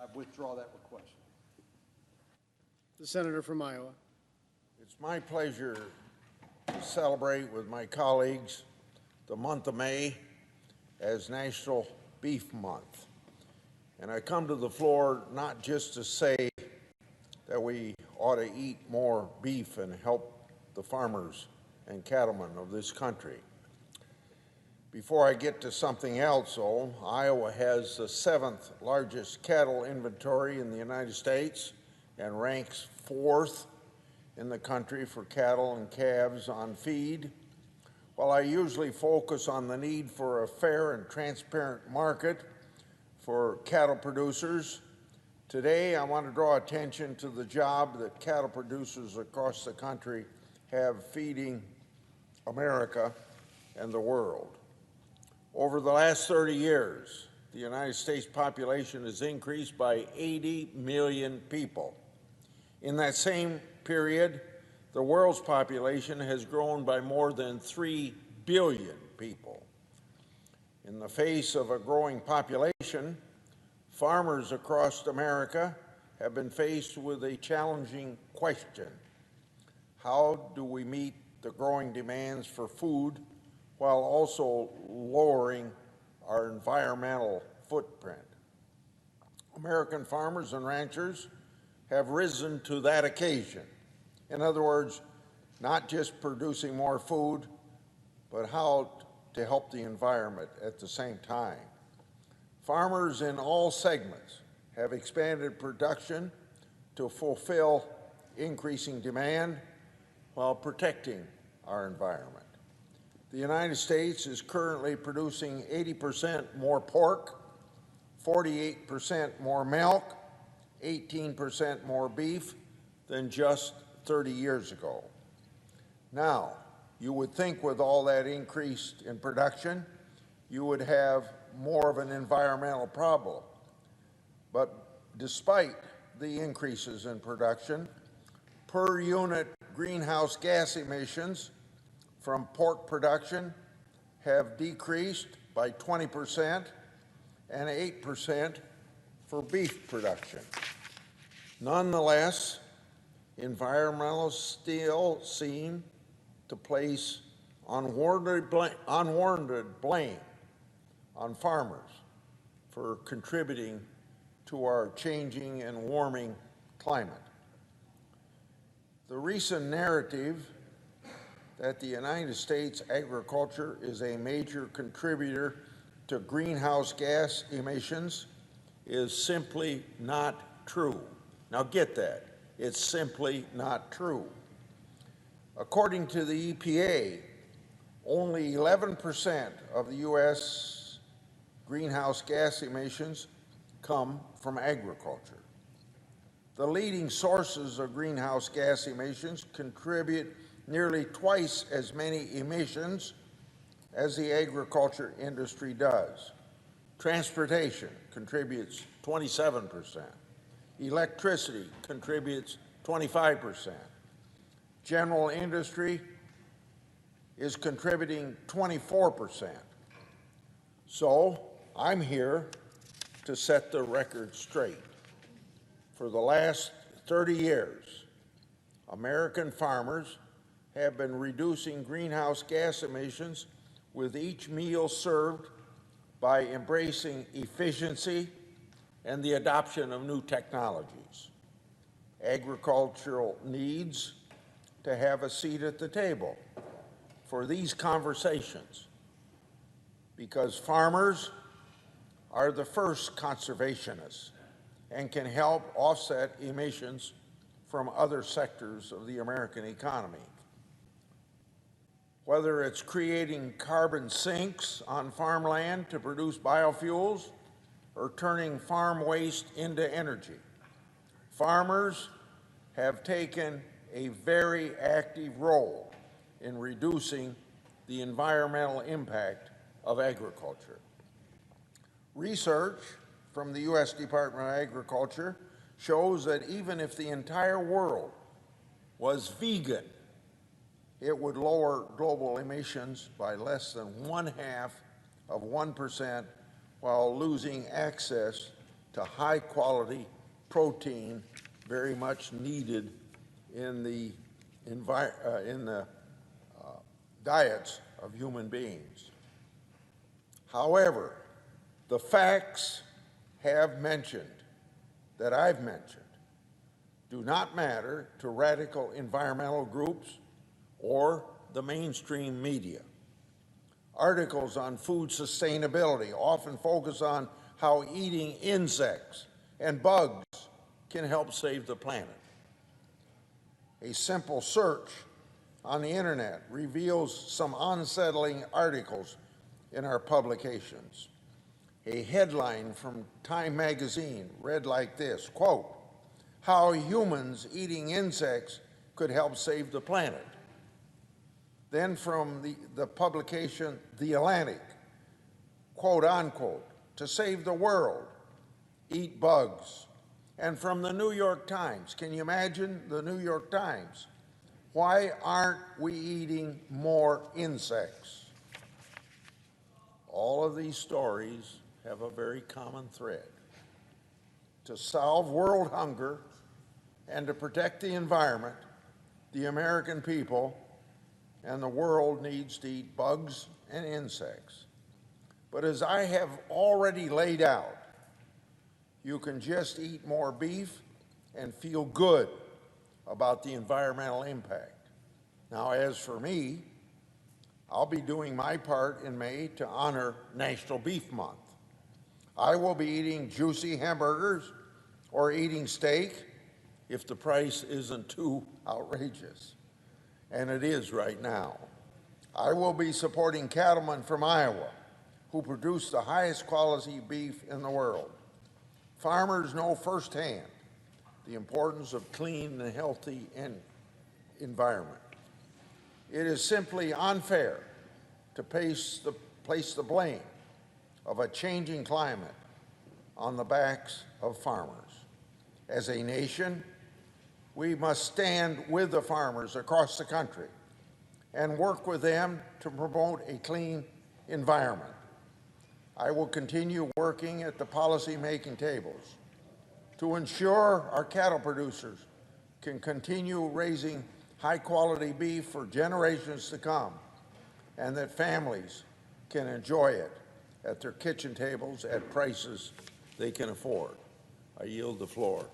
I withdraw that request. The senator from Iowa. It's my pleasure to celebrate with my colleagues the month of May as National Beef Month. And I come to the floor not just to say that we ought to eat more beef and help the farmers and cattlemen of this country. Before I get to something else, though, Iowa has the 7th largest cattle inventory in the United States and ranks 4th in the country for cattle and calves on feed. While I usually focus on the need for a fair and transparent market for cattle producers, today I want to draw attention to the job that cattle producers across the country have feeding America and the world. Over the last 30 years, the United States population has increased by 80 million people. In that same period, the world's population has grown by more than 3 billion people. In the face of a growing population, farmers across America have been faced with a challenging question. How do we meet the growing demands for food while also lowering our environmental footprint? American farmers and ranchers have risen to that occasion. In other words, not just producing more food, but how to help the environment at the same time. Farmers in all segments have expanded production to fulfill increasing demand while protecting our environment. The United States is currently producing 80% more pork, 48% more milk, 18% more beef than just 30 years ago. Now, you would think with all that increase in production, you would have more of an environmental problem. But despite the increases in production, per unit greenhouse gas emissions from pork production have decreased by 20% and 8% for beef production. Nonetheless, environmentalists still seem to place unwarranted blame on farmers for contributing to our changing and warming climate. The recent narrative that the United States agriculture is a major contributor to greenhouse gas emissions is simply not true. Now get that, it's simply not true. According to the EPA, only 11% of the U.S. greenhouse gas emissions come from agriculture. The leading sources of greenhouse gas emissions contribute nearly twice as many emissions as the agriculture industry does. Transportation contributes 27%. Electricity contributes 25%. General industry is contributing 24%. So I'm here to set the record straight. For the last 30 years, American farmers have been reducing greenhouse gas emissions with each meal served by embracing efficiency and the adoption of new technologies. Agricultural needs to have a seat at the table for these conversations because farmers are the first conservationists and can help offset emissions from other sectors of the American economy. Whether it's creating carbon sinks on farmland to produce biofuels or turning farm waste into energy, farmers have taken a very active role in reducing the environmental impact of agriculture. Research from the U.S. Department of Agriculture shows that even if the entire world was vegan, it would lower global emissions by less than 1/2 of 1% while losing access to high-quality protein very much needed in the diets of human beings. However, the facts have mentioned, that I've mentioned, do not matter to radical environmental groups or the mainstream media. Articles on food sustainability often focus on how eating insects and bugs can help save the planet. A simple search on the internet reveals some unsettling articles in our publications. A headline from Time magazine read like this, quote, "How humans eating insects could help save the planet." Then from the publication The Atlantic, quote unquote, "To save the world, eat bugs." And from the New York Times, can you imagine the New York Times? "Why aren't we eating more insects?" All of these stories have a very common thread. To solve world hunger and to protect the environment, the American people and the world needs to eat bugs and insects. But as I have already laid out, you can just eat more beef and feel good about the environmental impact. Now, as for me, I'll be doing my part in May to honor National Beef Month. I will be eating juicy hamburgers or eating steak if the price isn't too outrageous, and it is right now. I will be supporting cattlemen from Iowa who produce the highest quality beef in the world. Farmers know firsthand the importance of clean and healthy environment. It is simply unfair to place the blame of a changing climate on the backs of farmers. As a nation, we must stand with the farmers across the country and work with them to promote a clean environment. I will continue working at the policy-making tables to ensure our cattle producers can continue raising high-quality beef for generations to come, and that families can enjoy it at their kitchen tables at prices they can afford. I yield the floor.